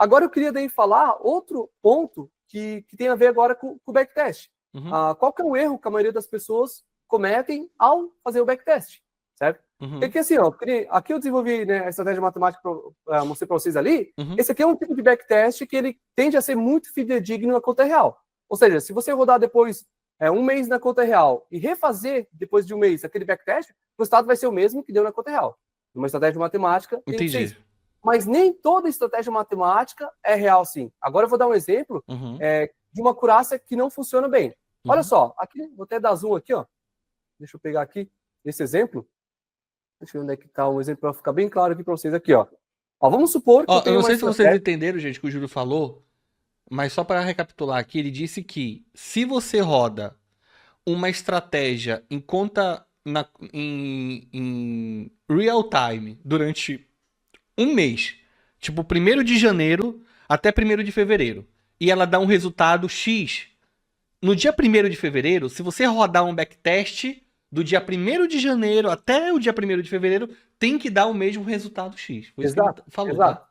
Agora eu queria daí falar outro ponto que tem a ver agora com o backtest. Qual que é o erro que a maioria das pessoas cometem ao fazer o backtest, certo? Porque assim, ó, aqui eu desenvolvi, né, a estratégia matemática, mostrei para vocês ali. Esse aqui é um tipo de backtest que ele tende a ser muito fidedigno na conta real. Ou seja, se você rodar depois um mês na conta real e refazer depois de um mês aquele backtest, o resultado vai ser o mesmo que deu na conta real. Uma estratégia matemática tem que ser isso. Mas nem toda estratégia matemática é real, sim. Agora eu vou dar um exemplo de uma acurácia que não funciona bem. Olha só, aqui, vou até dar zoom aqui, ó. Deixa eu pegar aqui esse exemplo. Deixa eu ver onde é que está o exemplo para ficar bem claro aqui para vocês aqui, ó. Vamos supor que eu não sei se vocês entenderam, gente, o que o Júlio falou, mas só para recapitular aqui, ele disse que se você roda uma estratégia em conta em real time durante um mês, tipo 1º de janeiro até 1º de fevereiro, e ela dá um resultado X, no dia 1º de fevereiro, se você rodar um backtest do dia 1º de janeiro até o dia 1º de fevereiro, tem que dar o mesmo resultado X. Foi isso que ele falou, exato.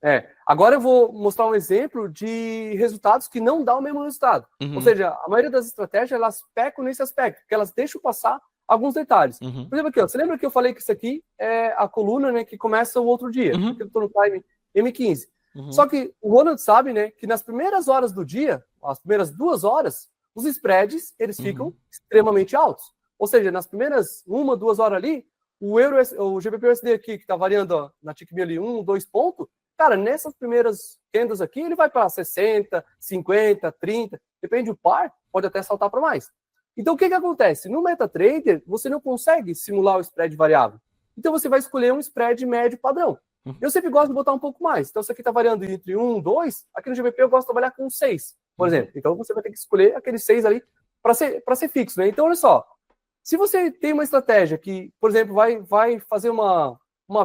Tá? Agora eu vou mostrar um exemplo de resultados que não dão o mesmo resultado. Ou seja, a maioria das estratégias, elas pecam nesse aspecto, porque elas deixam passar alguns detalhes. Por exemplo, aqui, ó, você lembra que eu falei que isso aqui é a coluna, né, que começa o outro dia? Porque eu estou no time M15. Só que o Ronald sabe, né, que nas primeiras horas do dia, as primeiras 2 horas, os spreads, eles ficam extremamente altos. Ou seja, nas primeiras 1, 2 horas ali, o GBP-USD aqui, que está variando ó, na TICMI ali 1, 2 pontos, cara, nessas primeiras candles aqui, ele vai para 60, 50, 30, depende do par, pode até saltar para mais. Então, o que acontece? No MetaTrader, você não consegue simular o spread variável. Então, você vai escolher um spread médio padrão. Eu sempre gosto de botar um pouco mais. Então, isso aqui está variando entre 1, 2, aqui no GBP eu gosto de trabalhar com 6, por exemplo. Então, você vai ter que escolher aquele 6 ali para ser fixo, né? Então, olha só. Se você tem uma estratégia que, por exemplo, vai fazer uma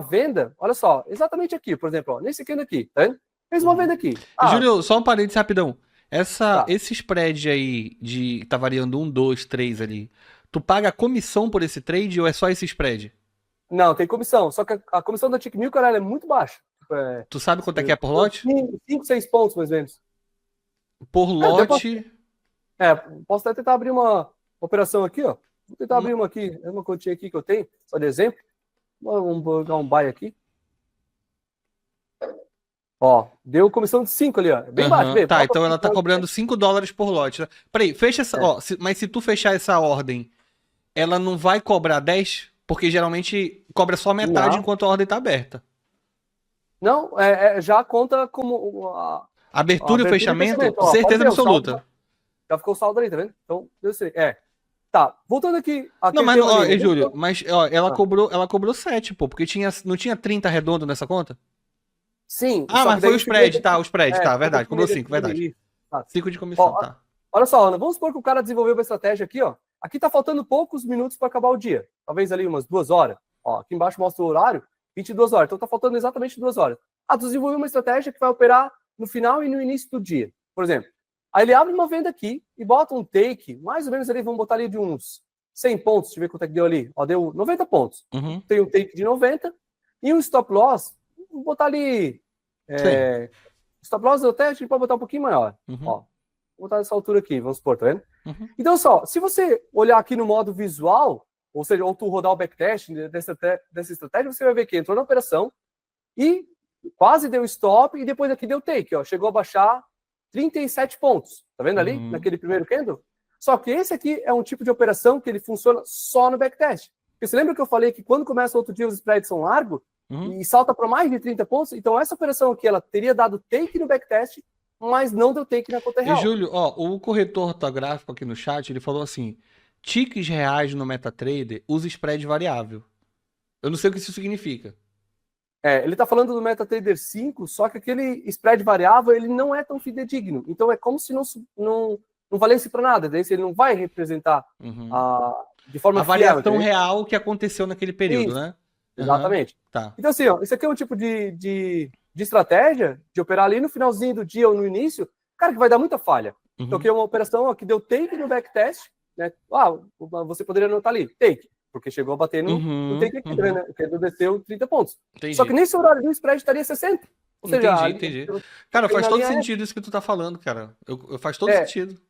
venda, olha só, exatamente aqui, por exemplo, ó, nesse candle aqui, tá vendo? Fez uma venda aqui. Júlio, só um parênteses rapidão. Esse spread aí de tá variando 1, 2, 3 ali, tu paga a comissão por esse trade ou é só esse spread? Não, tem comissão. Só que a comissão da TICMI, cara, ela é muito baixa. Tu sabe quanto é que é por lote? 5, 6 pontos, mais ou menos. Por lote... Posso até tentar abrir uma operação aqui, ó. Vou tentar abrir uma aqui, uma continha aqui que eu tenho, só de exemplo. Vamos pegar um buy aqui. Ó, deu comissão de 5 ali, ó. Bem baixo, bem. Tá, então ela tá cobrando $5 por lote. Né? Peraí, fecha essa... Ó, mas se tu fechar essa ordem, ela não vai cobrar 10? Porque geralmente cobra só metade enquanto a ordem tá aberta. Não, já conta como... Abertura e fechamento? Ó, certeza absoluta. Já ficou o saldo ali, tá vendo? Então, eu sei. Tá, voltando aqui... Não, mas, ó, Júlio, mas ó, ela cobrou 7, pô, porque não tinha 30 redondo nessa conta? Sim. Mas foi o spread, tá, verdade, cobrou 5, verdade. 5 de comissão, tá. Olha só, Ana, vamos supor que o cara desenvolveu uma estratégia aqui, ó. Aqui tá faltando poucos minutos para acabar o dia. Talvez ali umas 2 horas. Ó, aqui embaixo mostra o horário, 22 horas. Então tá faltando exatamente 2 horas. Tu desenvolveu uma estratégia que vai operar no final e no início do dia, por exemplo. Aí ele abre uma venda aqui e bota um take, mais ou menos ali, vamos botar ali de uns 100 pontos, deixa eu ver quanto é que deu ali. Ó, deu 90 pontos. Tem um take de 90 e um stop loss, vou botar ali... stop loss até a gente pode botar um pouquinho maior. Ó, vou botar nessa altura aqui, vamos supor, tá vendo? Então, só, se você olhar aqui no modo visual, ou seja, ou tu rodar o backtest dessa estratégia, você vai ver que entrou na operação e quase deu stop e depois aqui deu take, ó, chegou a baixar 37 pontos, tá vendo ali, naquele primeiro candle? Só que esse aqui é um tipo de operação que ele funciona só no backtest. Porque você lembra que eu falei que quando começa o outro dia os spreads são largos e salta para mais de 30 pontos? Então essa operação aqui, ela teria dado take no backtest, mas não deu take na conta real. E Júlio, ó, o corretor ortográfico aqui no chat, ele falou assim, tiques reais no MetaTrader usa spread variável. Eu não sei o que isso significa. Ele está falando do MetaTrader 5, só que aquele spread variável ele não é tão fidedigno. Então é como se não valesse para nada. Daí ele não vai representar de forma a variação real que aconteceu naquele período, né? Exatamente. Tá. Então assim, ó, isso aqui é um tipo de estratégia de operar ali no finalzinho do dia ou no início, cara, que vai dar muita falha. Então aqui é uma operação que deu take no backtest, né? Você poderia anotar ali, take. Porque chegou a bater no take aqui, né? Porque desceu 30 pontos. Entendi. Só que nesse horário o spread estaria 60. Ou seja, Entendi. Cara, faz todo sentido isso que tu tá falando, cara. Faz todo sentido.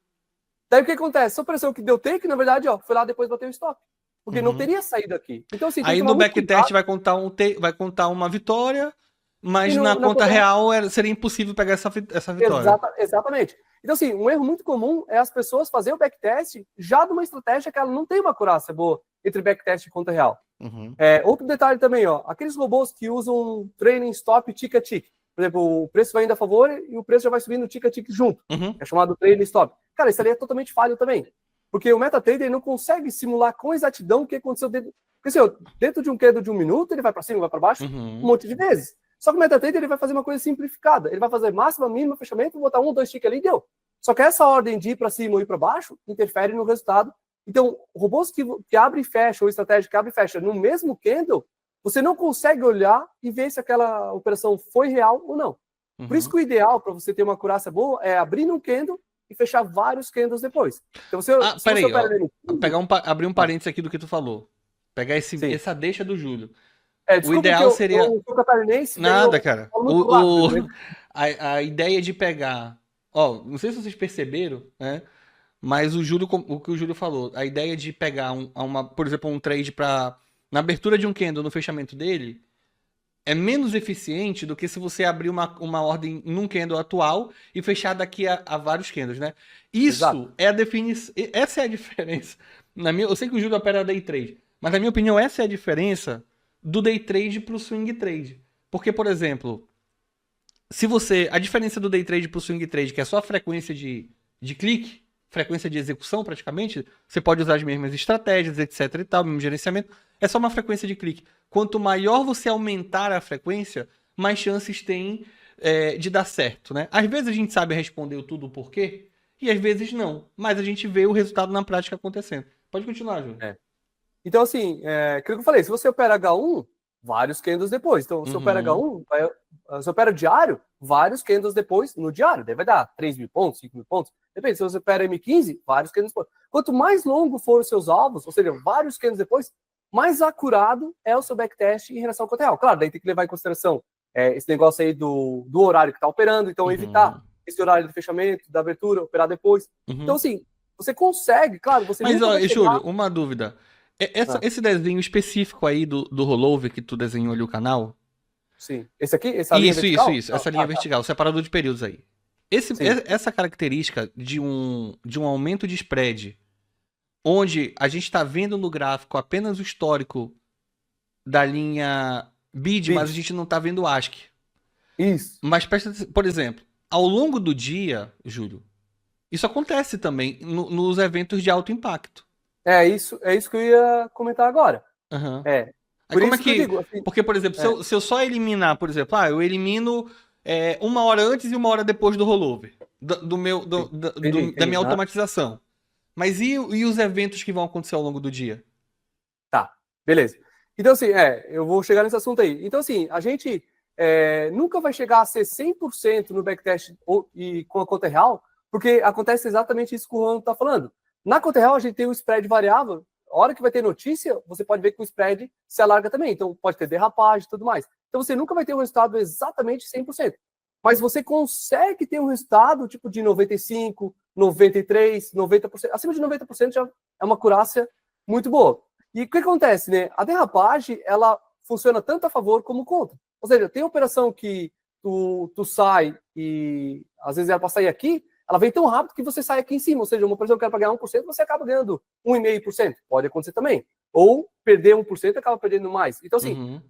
Daí o que acontece? Essa operação que deu take, na verdade, ó, foi lá depois bater o stop. Porque não teria saído aqui. Então, assim, aí no backtest vai contar uma vitória, mas na conta real seria impossível pegar essa vitória. Exatamente. Então, assim, um erro muito comum é as pessoas fazerem o backtest já de uma estratégia que ela não tem uma acurácia boa entre backtest e conta real. Outro detalhe também, ó, aqueles robôs que usam trailing stop tick-a-tick. Por exemplo, o preço vai indo a favor e o preço já vai subindo tick-a-tick junto. É chamado trailing stop. Cara, isso ali é totalmente falho também. Porque o MetaTrader não consegue simular com exatidão o que aconteceu dentro. Porque assim, dentro de um candle de 1 minuto, ele vai para cima, vai para baixo, um monte de vezes. Só que o MetaTrader ele vai fazer uma coisa simplificada. Ele vai fazer máxima, mínima, fechamento, botar 1, 2 ticks ali e deu. Só que essa ordem de ir para cima ou ir para baixo interfere no resultado. Então, robôs que abrem e fecham, ou estratégia que abre e fecha no mesmo candle, você não consegue olhar e ver se aquela operação foi real ou não. Por isso que o ideal para você ter uma acurácia boa é abrir num candle e fechar vários candles depois. Então, peraí, abrir um parênteses aqui do que tu falou. Pegar essa deixa do Júlio. O ideal seria... Nada, cara. A ideia de pegar... Ó, não sei se vocês perceberam, né? Mas o que o Júlio falou, a ideia de pegar por exemplo, um trade na abertura de um candle, no fechamento dele, é menos eficiente do que se você abrir uma ordem num candle atual e fechar daqui a vários candles, né? Isso é a definição. Essa é a diferença. Eu sei que o Júlio opera day trade, mas na minha opinião, essa é a diferença do day trade pro swing trade. Porque, por exemplo, a diferença do day trade pro swing trade, que é só a frequência de clique, frequência de execução praticamente, você pode usar as mesmas estratégias, etc e tal, mesmo gerenciamento, é só uma frequência de clique. Quanto maior você aumentar a frequência, mais chances tem de dar certo, né? Às vezes a gente sabe responder tudo o porquê, e às vezes não, mas a gente vê o resultado na prática acontecendo. Pode continuar, Júlio. Então, assim, aquilo que eu falei, se você opera H1, vários candles depois. Então, se opera H1, se opera diário, vários candles depois no diário. Daí vai dar 3 mil pontos, 5 mil pontos. Depende, se você opera M15, vários candles depois. Quanto mais longo for os seus alvos, ou seja, vários candles depois, mais acurado é o seu backtest em relação ao conta real. Claro, daí tem que levar em consideração esse negócio aí do horário que está operando, então evitar esse horário de fechamento, da abertura, operar depois. Então, assim, você consegue, claro, você Mas, ó, Júlio, uma dúvida. Esse desenho específico aí do rollover que tu desenhou ali o canal? Sim. Esse aqui? Essa linha vertical? Isso. Essa linha vertical, separador de períodos aí. Essa característica de um aumento de spread, onde a gente está vendo no gráfico apenas o histórico da linha BID, mas a gente não está vendo o ASC. Isso. Mas, por exemplo, ao longo do dia, Júlio, isso acontece também nos eventos de alto impacto. É isso que eu ia comentar agora. Por isso que eu digo, assim, porque, por exemplo, se eu só eliminar, por exemplo, eu elimino 1 hora antes e 1 hora depois do rollover, da minha automatização. Mas e os eventos que vão acontecer ao longo do dia? Tá, beleza. Então, assim, eu vou chegar nesse assunto aí. Então, assim, a gente nunca vai chegar a ser 100% no backtest e com a conta real, porque acontece exatamente isso que o Juan está falando. Na conta real, a gente tem o spread variável. A hora que vai ter notícia, você pode ver que o spread se alarga também. Então, pode ter derrapagem e tudo mais. Então, você nunca vai ter um resultado exatamente 100%. Mas você consegue ter um resultado tipo de 95%, 93%, 90%. Acima de 90% já é uma acurácia muito boa. E o que acontece, né? A derrapagem, ela funciona tanto a favor como contra. Ou seja, tem operação que tu sai e às vezes era para sair aqui, ela vem tão rápido que você sai aqui em cima. Ou seja, uma operação que era para ganhar 1%, você acaba ganhando 1,5%. Pode acontecer também. Ou perder 1% e acaba perdendo mais. Então, assim,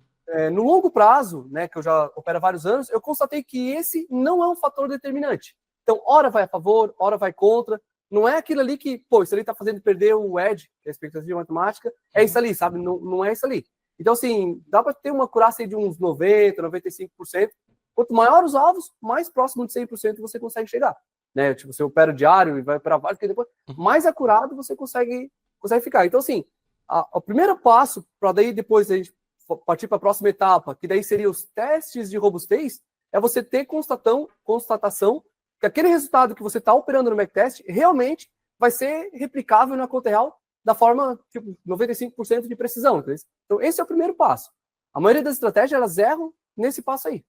no longo prazo, né, que eu já opero há vários anos, eu constatei que esse não é um fator determinante. Então, hora vai a favor, hora vai contra. Não é aquilo ali que, isso ali está fazendo perder o edge, que é a expectativa matemática, é isso ali, sabe? Não é isso ali. Então, assim, dá para ter uma acurácia de uns 90%, 95%. Quanto maior os alvos, mais próximo de 100% você consegue chegar. Né? Tipo, você opera diário e vai para vários, que depois, mais acurado você consegue ficar. Então, assim, o primeiro passo, para daí depois a gente partir para a próxima etapa, que daí seria os testes de robustez, é você ter constatação que aquele resultado que você está operando no backtest realmente vai ser replicável na conta real da forma, tipo, 95% de precisão. Entendeu? Então, esse é o primeiro passo. A maioria das estratégias, elas erram nesse passo aí.